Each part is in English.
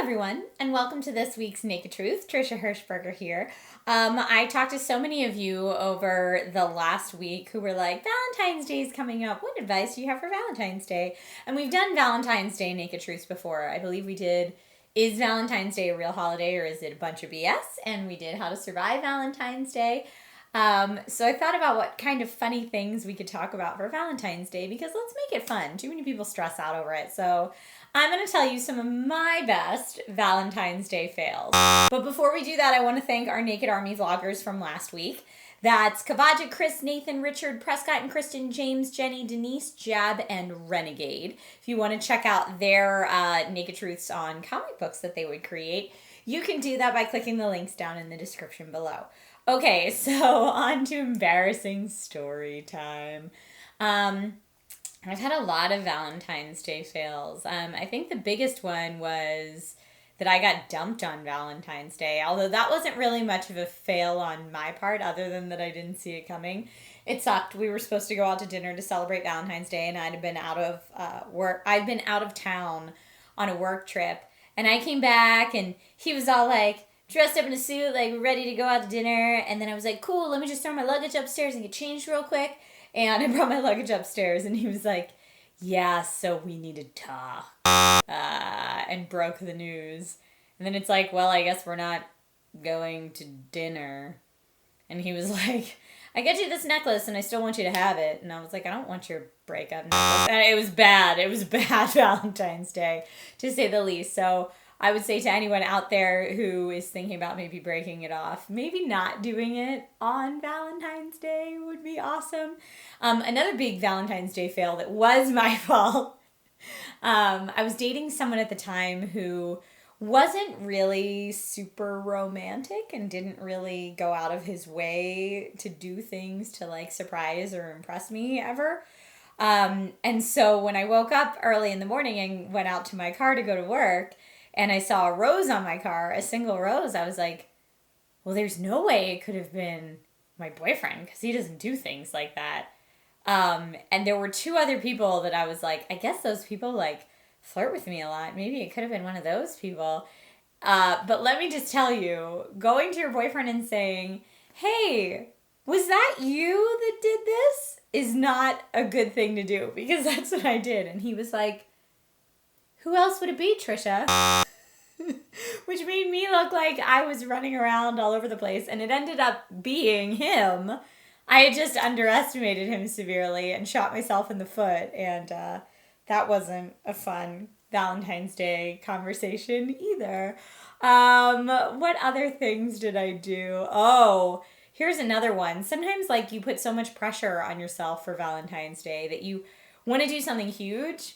everyone, and welcome to this week's Naked Truth. Trisha Hershberger here. I talked to so many of you over the last week who were like, Valentine's Day is coming up. What advice do you have for Valentine's Day? And we've done Valentine's Day Naked Truths before. I believe we did, is Valentine's Day a real holiday or is it a bunch of BS? And we did How to Survive Valentine's Day. So I thought about what kind of funny things we could talk about for Valentine's Day because let's make it fun. Too many people stress out over it. So I'm going to tell you some of my best Valentine's Day fails. But before we do that, I want to thank our Naked Army vloggers from last week. That's Kavaja, Chris, Nathan, Richard, Prescott, and Kristen, James, Jenny, Denise, Jab, and Renegade. If you want to check out their Naked Truths on comic books that they would create, you can do that by clicking the links down in the description below. Okay, so on to embarrassing story time. I've had a lot of Valentine's Day fails. I think the biggest one was that I got dumped on Valentine's Day, although that wasn't really much of a fail on my part other than that I didn't see it coming. It sucked. We were supposed to go out to dinner to celebrate Valentine's Day, and I'd been out of work. I'd been out of town on a work trip, and I came back, and he was all like, dressed up in a suit, like ready to go out to dinner. And then I was like, cool, let me just throw my luggage upstairs and get changed real quick. And I brought my luggage upstairs and he was like, yeah, so we need to talk. And broke the news. And then it's like, well, I guess we're not going to dinner. And he was like, I get you this necklace and I still want you to have it. And I was like, I don't want your breakup necklace. And it was bad. It was bad Valentine's Day, to say the least. So I would say to anyone out there who is thinking about maybe breaking it off, maybe not doing it on Valentine's Day would be awesome. Another big Valentine's Day fail that was my fault. I was dating someone at the time who wasn't really super romantic and didn't really go out of his way to do things to like surprise or impress me ever. And so when I woke up early in the morning and went out to my car to go to work, and I saw a rose on my car, a single rose, I was like, well, there's no way it could have been my boyfriend because he doesn't do things like that. And there were two other people that I was like, I guess those people like flirt with me a lot. Maybe it could have been one of those people. But let me just tell you, going to your boyfriend and saying, hey, was that you that did this? Is not a good thing to do because that's what I did. And he was like, who else would it be, Trisha? Which made me look like I was running around all over the place, and it ended up being him. I had just underestimated him severely and shot myself in the foot, and that wasn't a fun Valentine's Day conversation either. What other things did I do? Oh, here's another one. Sometimes, like, you put so much pressure on yourself for Valentine's Day that you want to do something huge.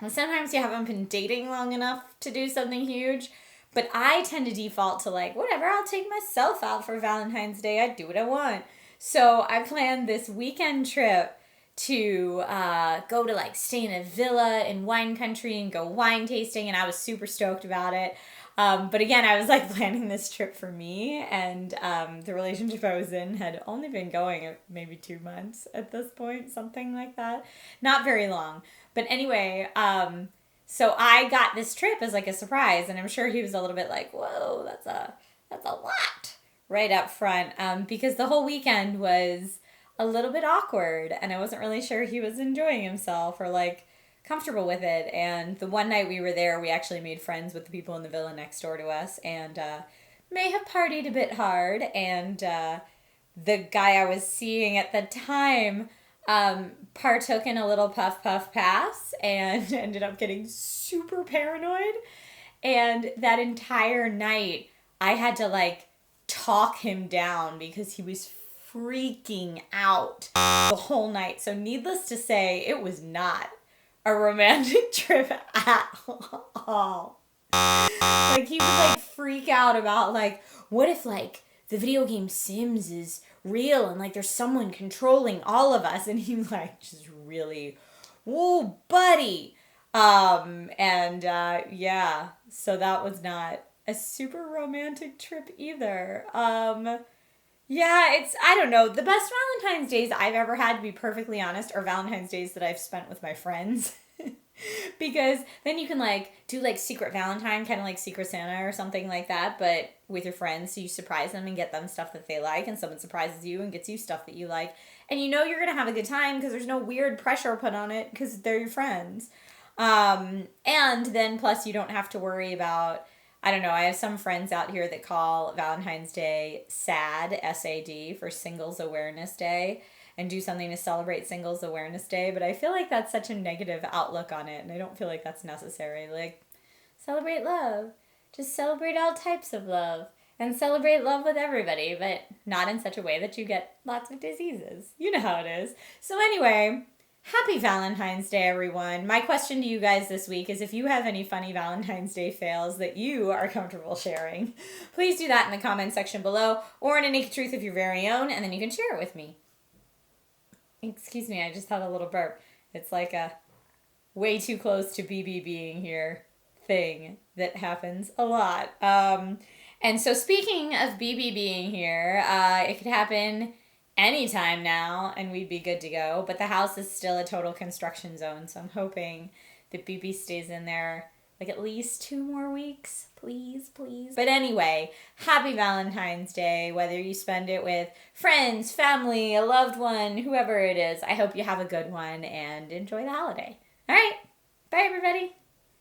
Sometimes you haven't been dating long enough to do something huge, but I tend to default to like, whatever, I'll take myself out for Valentine's Day. I do what I want. So I planned this weekend trip to go to like stay in a villa in wine country and go wine tasting, and I was super stoked about it. But again, I was like planning this trip for me, and the relationship I was in had only been going maybe 2 months at this point, something like that. Not very long. But anyway, so I got this trip as like a surprise, and I'm sure he was a little bit like, whoa, that's a lot right up front, because the whole weekend was a little bit awkward, and I wasn't really sure he was enjoying himself or like comfortable with it. And the one night we were there, we actually made friends with the people in the villa next door to us, and may have partied a bit hard. And the guy I was seeing at the time partook in a little puff pass and ended up getting super paranoid. And that entire night I had to like talk him down because he was freaking out the whole night. So needless to say, it was not a romantic trip at all. Like he would like freak out about like, what if like the video game Sims is real and like there's someone controlling all of us, and he like just really, whoa, buddy. Yeah, so that was not a super romantic trip either. Yeah, I don't know, the best Valentine's Days I've ever had, to be perfectly honest, are Valentine's Days that I've spent with my friends. Because then you can like do like Secret Valentine, kind of like Secret Santa or something like that, but with your friends. So you surprise them and get them stuff that they like, and someone surprises you and gets you stuff that you like. And you know you're going to have a good time because there's no weird pressure put on it because they're your friends. And then plus you don't have to worry about, I don't know, I have some friends out here that call Valentine's Day SAD, S-A-D, for Singles Awareness Day, and do something to celebrate Singles Awareness Day, but I feel like that's such a negative outlook on it, and I don't feel like that's necessary. Like, celebrate love. Just celebrate all types of love. And celebrate love with everybody, but not in such a way that you get lots of diseases. You know how it is. So anyway, happy Valentine's Day, everyone. My question to you guys this week is if you have any funny Valentine's Day fails that you are comfortable sharing, please do that in the comment section below or in a Naked Truth of your very own, and then you can share it with me. Excuse me, I just had a little burp. It's like a way too close to BB being here thing that happens a lot. And so speaking of BB being here, it could happen anytime now and we'd be good to go. But the house is still a total construction zone, so I'm hoping that BB stays in there like at least 2 more weeks. Please, please. But anyway, happy Valentine's Day, whether you spend it with friends, family, a loved one, whoever it is. I hope you have a good one and enjoy the holiday. All right. Bye, everybody.